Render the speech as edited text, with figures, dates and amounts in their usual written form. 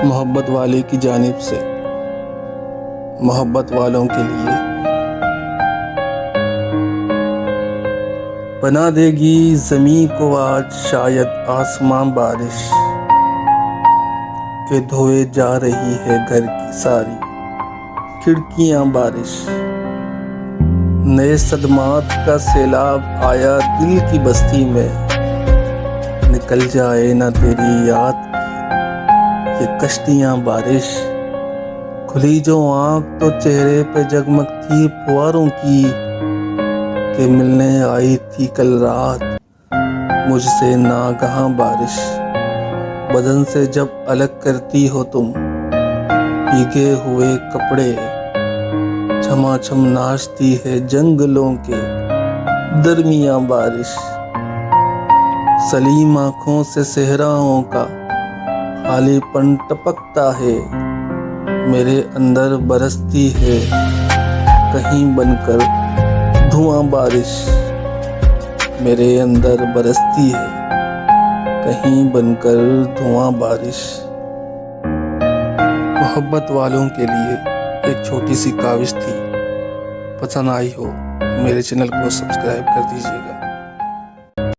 मोहब्बत वाले की जानिब से मोहब्बत वालों के लिए बना देगी ज़मीं को आज शायद आसमां बारिश के धोए जा रही है घर की सारी खिड़कियां बारिश। नए सदमात का सैलाब आया दिल की बस्ती में, निकल जाए ना तेरी याद की ये कश्तियां बारिश। खुली जो आँख तो चेहरे पे जगमगती फुहारों की कि मिलने आई थी कल रात मुझसे नागहां बारिश। बदन से जब अलग करती हो तुम भीगे हुए कपड़े, छमाछम नाचती है जंगलों के दरमियां बारिश। सलीम आँखों से सेहराओं का खालीपन टपकता है, मेरे अंदर बरसती है कहीं बनकर धुआं बारिश। मेरे अंदर बरसती है कहीं बनकर धुआं बारिश। मोहब्बत वालों के लिए एक छोटी सी काविश थी। पसंद आई हो मेरे चैनल को सब्सक्राइब कर दीजिएगा।